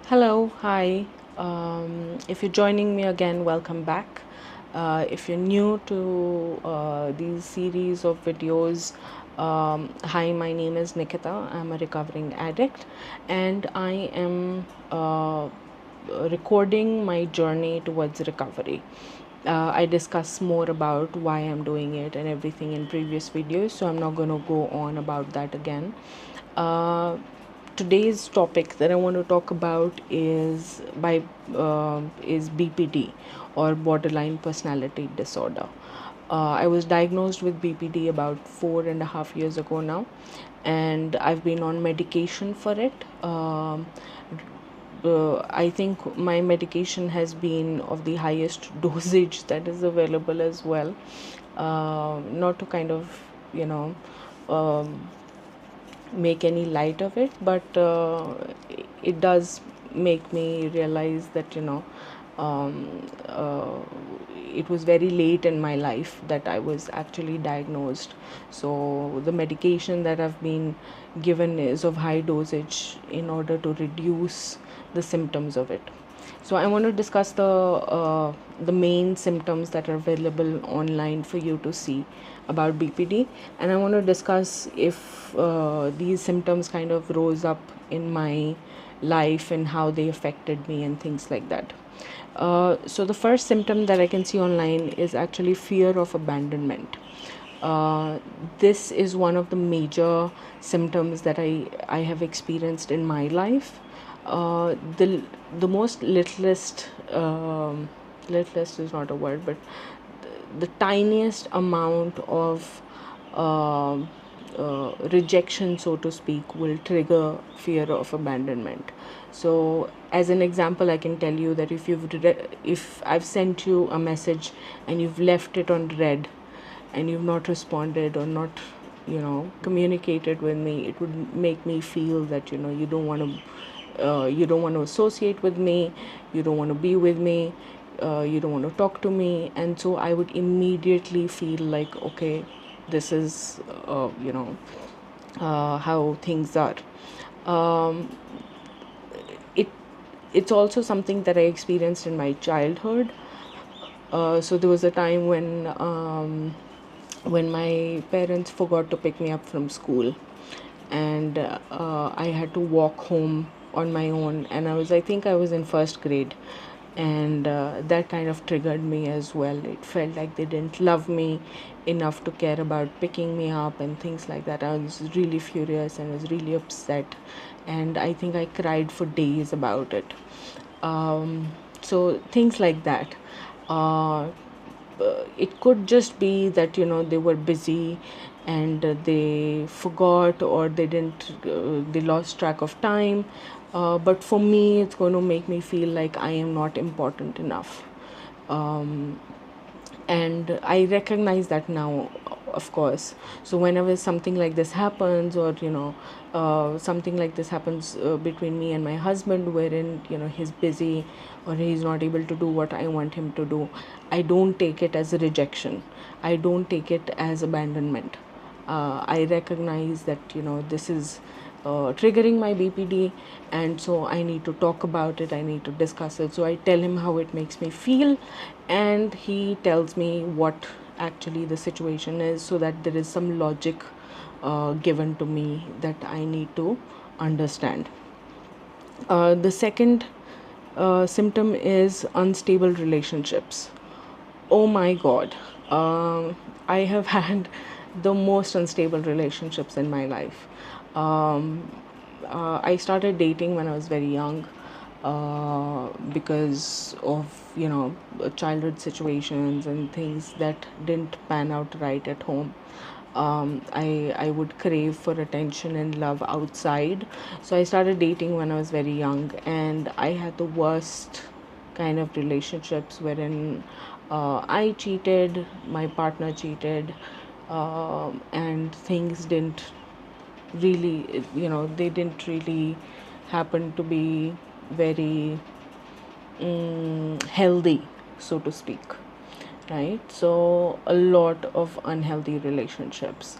Hello, hi. If you're joining me again, welcome back. If you're new to these series of videos, hi, my name is Nikita. I'm a recovering addict, and I am recording my journey towards recovery. I discuss more about why I'm doing it and everything in previous videos, so I'm not going to go on about that again. Today's topic that I want to talk about is BPD, or borderline personality disorder. I was diagnosed with BPD about 4.5 years ago now, and I've been on medication for it. I think my medication has been of the highest dosage that is available as well. Not to kind of, you know, um, make any light of it, but it does make me realize that it was very late in my life that I was actually diagnosed. So the medication that I've been given is of high dosage in order to reduce the symptoms of it. So I want to discuss the main symptoms that are available online for you to see about BPD, and I want to discuss if these symptoms kind of rose up in my life and how they affected me and things like that. So the first symptom that I can see online is actually fear of abandonment. This is one of the major symptoms that I have experienced in my life. The most littlest is not a word, but the tiniest amount of rejection, so to speak, will trigger fear of abandonment. So as an example, I can tell you that if I've sent you a message and you've left it on read and you've not responded or not communicated with me, it would make me feel that you don't want to associate with me, you don't want to be with me, you don't want to talk to me. And so I would immediately feel like, okay, this is how things are. um, it it's also something that I experienced in my childhood. So there was a time when my parents forgot to pick me up from school, and I had to walk home on my own, and I think I was in first grade, and that kind of triggered me as well. It felt like they didn't love me enough to care about picking me up and things like that. I was really furious and was really upset, and I think I cried for days about it. So things like that. uh, it could just be that they were busy, and they forgot, or they lost track of time. But for me, it's going to make me feel like I am not important enough. um, and I recognize that now, of course. So whenever something like this happens, or something like this happens between me and my husband, wherein he's busy or he's not able to do what I want him to do, I don't take it as a rejection, I don't take it as abandonment. I recognize that this is triggering my BPD, and so I need to talk about it, I need to discuss it. So I tell him how it makes me feel, and he tells me what actually the situation is, so that there is some logic given to me that I need to understand. The second symptom is unstable relationships. Oh my God. I have had the most unstable relationships in my life. I started dating when I was very young, because of childhood situations and things that didn't pan out right at home. I would crave for attention and love outside. So I started dating when I was very young, and I had the worst kind of relationships wherein I cheated, my partner cheated, and things didn't really, they didn't really happen to be very healthy, so to speak, right? So a lot of unhealthy relationships.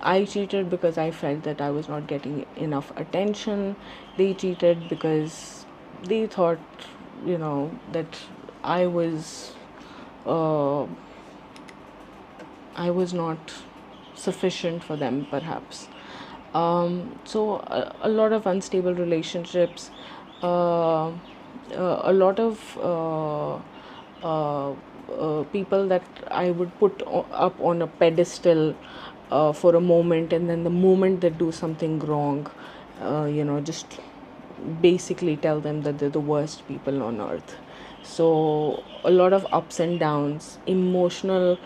I cheated because I felt that I was not getting enough attention. They cheated because they thought, that I was, uh, I was not sufficient for them, perhaps. So a lot of unstable relationships, uh, a lot of people that I would put up on a pedestal for a moment, and then the moment they do something wrong, just basically tell them that they're the worst people on earth. So a lot of ups and downs, emotional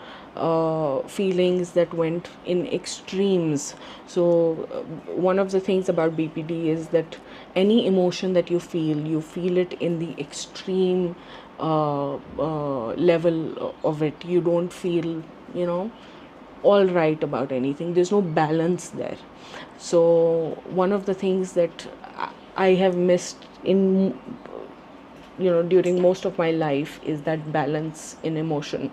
feelings that went in extremes. So one of the things about BPD is that any emotion that you feel it in the extreme level of it. You don't feel, all right about anything. There's no balance there. So one of the things that I have missed in, during most of my life is that balance in emotion.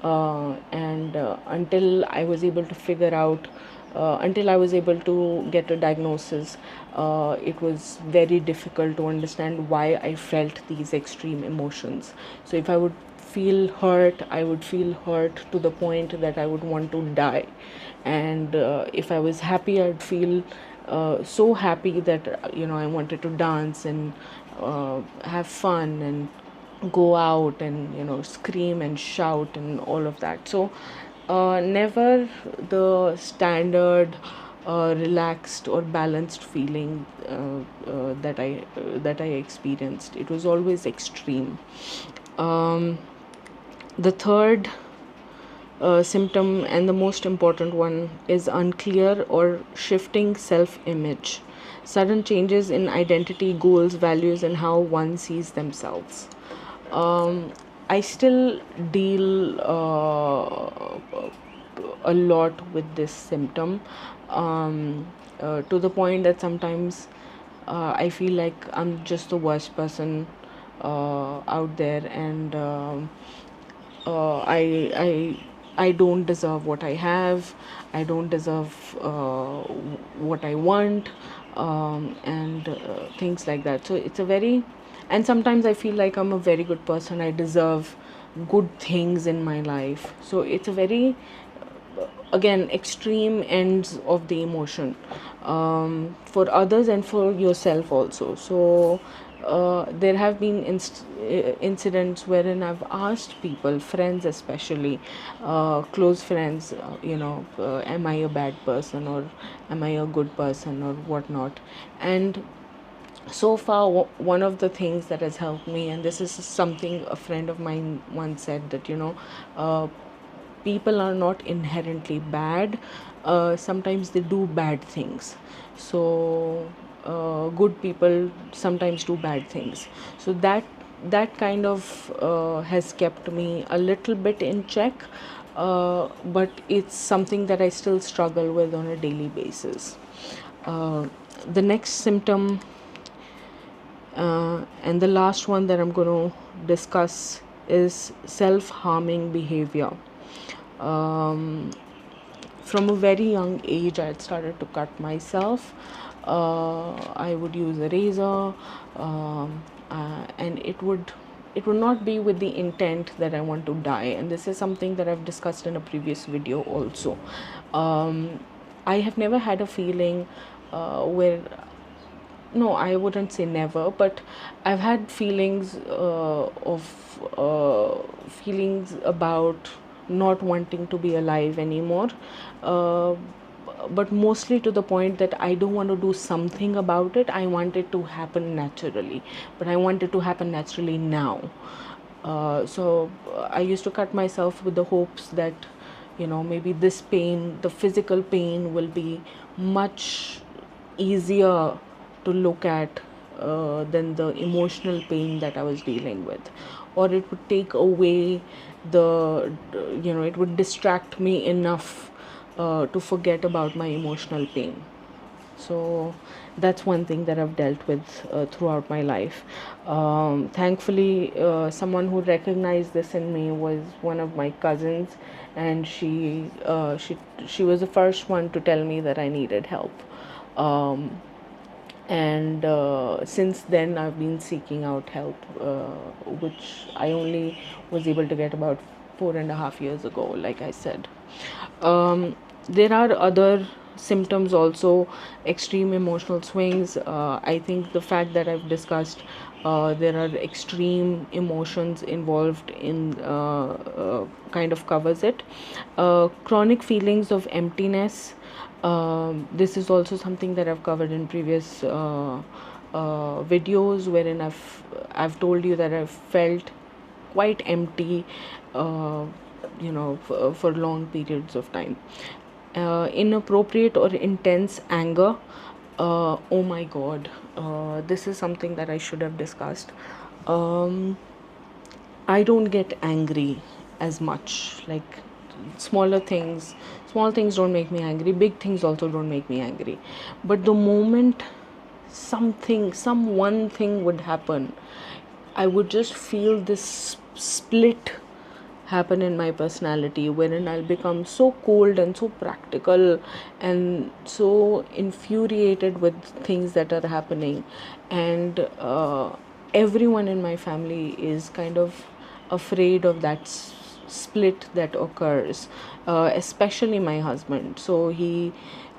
And until I was able to figure out, until I was able to get a diagnosis, it was very difficult to understand why I felt these extreme emotions. So if I would feel hurt, I would feel hurt to the point that I would want to die. And if I was happy, I'd feel so happy that I wanted to dance and have fun and go out and scream and shout and all of that. So never the standard relaxed or balanced feeling that I experienced. It was always extreme. The third symptom, and the most important one, is unclear or shifting self image. Sudden changes in identity, goals, values, and how one sees themselves. I still deal a lot with this symptom, to the point that sometimes I feel like I'm just the worst person out there, and I don't deserve what I have. I don't deserve what I want, and things like that. So it's a very, and sometimes I feel like I'm a very good person. I deserve good things in my life. So it's a very, again, extreme ends of the emotion, for others and for yourself also. So there have been incidents wherein I've asked people, friends especially, close friends, am I a bad person, or am I a good person, or whatnot. And so far, one of the things that has helped me, and this is something a friend of mine once said, that people are not inherently bad. Sometimes they do bad things. So good people sometimes do bad things. So that kind of has kept me a little bit in check, but it's something that I still struggle with on a daily basis. The next symptom, and the last one that I'm going to discuss, is self-harming behavior. From a very young age, I had started to cut myself. I would use a razor, and it would not be with the intent that I want to die. And this is something that I've discussed in a previous video also. I have never had a feeling where, no, I wouldn't say never, but I've had feelings feelings about not wanting to be alive anymore, but mostly to the point that I don't want to do something about it. I want it to happen naturally, but I want it to happen naturally now. So I used to cut myself with the hopes that maybe this pain, the physical pain, will be much easier to look at than the emotional pain that I was dealing with, or it would take away it would distract me enough to forget about my emotional pain. So that's one thing that I've dealt with throughout my life. Thankfully, someone who recognized this in me was one of my cousins, and she was the first one to tell me that I needed help. And since then I've been seeking out help, which I only was able to get about 4.5 years ago, like I said. There are other symptoms also, extreme emotional swings. I think the fact that I've discussed there are extreme emotions involved in kind of covers it. Chronic feelings of emptiness. This is also something that I've covered in previous videos, wherein I've told you that I've felt quite empty, for long periods of time. Inappropriate or intense anger. Oh my God, this is something that I should have discussed. I don't get angry as much. Like smaller things, small things don't make me angry. Big things also don't make me angry. But the moment some one thing would happen, I would just feel this split happen in my personality, wherein I'll become so cold and so practical and so infuriated with things that are happening. And everyone in my family is kind of afraid of that split that occurs, especially my husband. So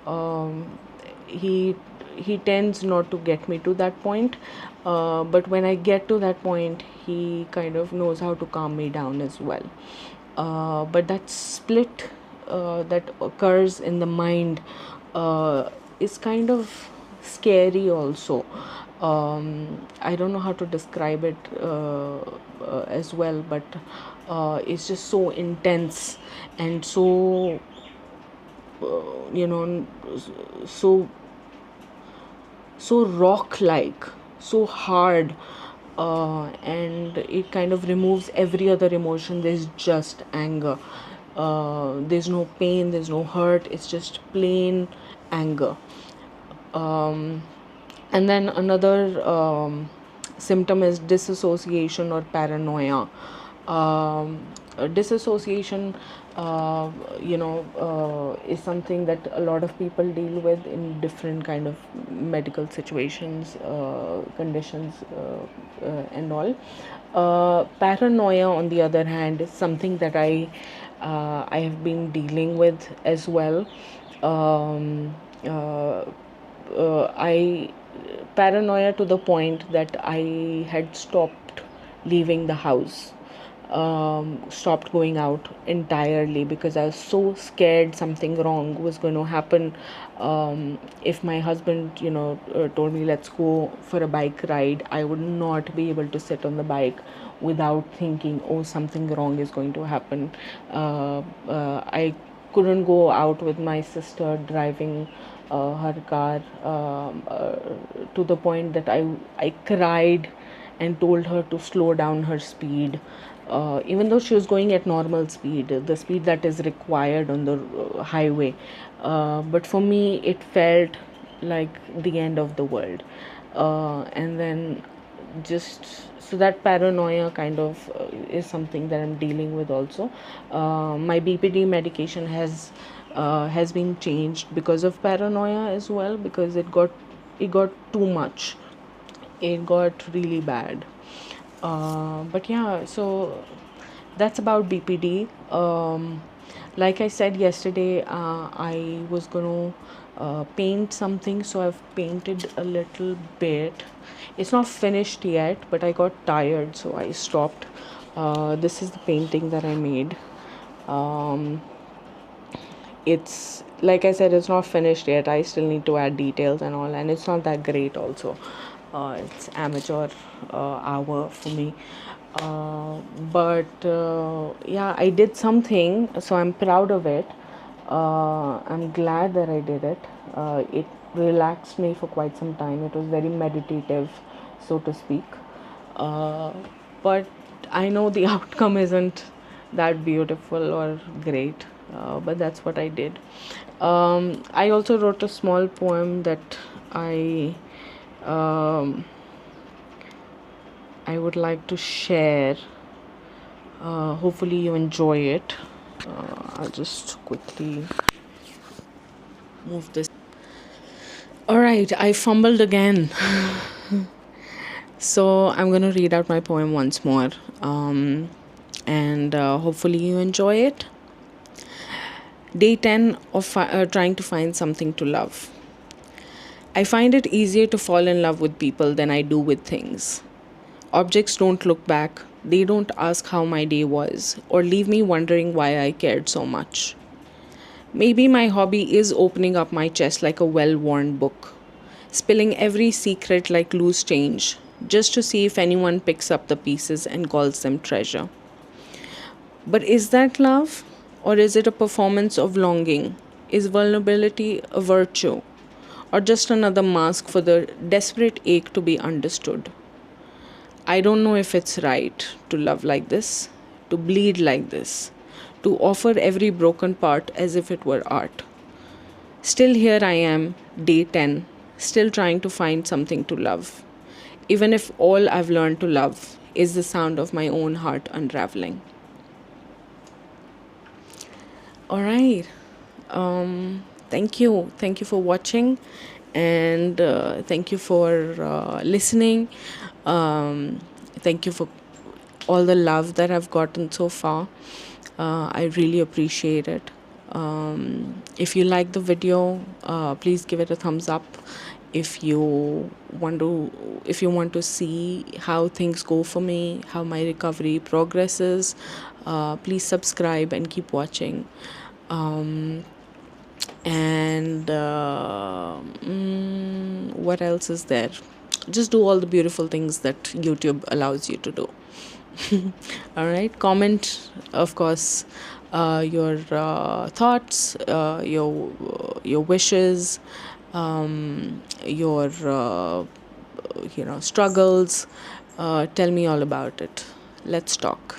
um, he he tends not to get me to that point, but when I get to that point, he kind of knows how to calm me down as well. But that split that occurs in the mind is kind of scary also. I don't know how to describe it as well, but it's just so intense and so you know so so rock like, so hard, and it kind of removes every other emotion. There's just anger. There's no pain, there's no hurt, it's just plain anger. um, and then another symptom is disassociation or paranoia. Disassociation, is something that a lot of people deal with in different kind of medical situations, conditions, and all. Paranoia, on the other hand, is something that I have been dealing with as well. Um, uh, I Paranoia to the point that I had stopped leaving the house, stopped going out entirely, because I was so scared something wrong was going to happen. If my husband, told me let's go for a bike ride, I would not be able to sit on the bike without thinking, oh, something wrong is going to happen. I couldn't go out with my sister driving her car, to the point that I cried and told her to slow down her speed, even though she was going at normal speed, the speed that is required on the highway. But for me, it felt like the end of the world. And then just so that paranoia kind of is something that I'm dealing with also. My BPD medication has been changed because of paranoia as well, because it got too much. It got really bad. But yeah, so that's about BPD. Like I said yesterday, I was going to paint something, so I've painted a little bit. It's not finished yet, but I got tired, so I stopped. This is the painting that I made. Um, it's like I said, it's not finished yet. I still need to add details and all, and it's not that great also. It's amateur hour for me. But yeah, I did something, so I'm proud of it. I'm glad that I did it. It relaxed me for quite some time. It was very meditative, so to speak. uh, but I know the outcome isn't that beautiful or great. but that's what I did. I also wrote a small poem that I um, I would like to share. Hopefully, you enjoy it. I'll just quickly move this. All right, I fumbled again. So I'm going to read out my poem once more. And hopefully, you enjoy it. Day 10 of trying to find something to love. I find it easier to fall in love with people than I do with things. Objects don't look back, they don't ask how my day was, or leave me wondering why I cared so much. Maybe my hobby is opening up my chest like a well worn book, spilling every secret like loose change, just to see if anyone picks up the pieces and calls them treasure. But is that love? Or is it a performance of longing? Is vulnerability a virtue? Or just another mask for the desperate ache to be understood? I don't know if it's right to love like this, to bleed like this, to offer every broken part as if it were art. Still, here I am, day 10, still trying to find something to love, even if all I've learned to love is the sound of my own heart unraveling. All right. Thank you. Thank you for watching, and thank you for listening. Thank you for all the love that I've gotten so far. I really appreciate it. If you like the video, please give it a thumbs up. If you want to see how things go for me, how my recovery progresses, please subscribe and keep watching. And what else is there? Just do all the beautiful things that YouTube allows you to do. All right, comment, of course, your thoughts, your wishes, your struggles. Tell me all about it. Let's talk.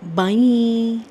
Bye.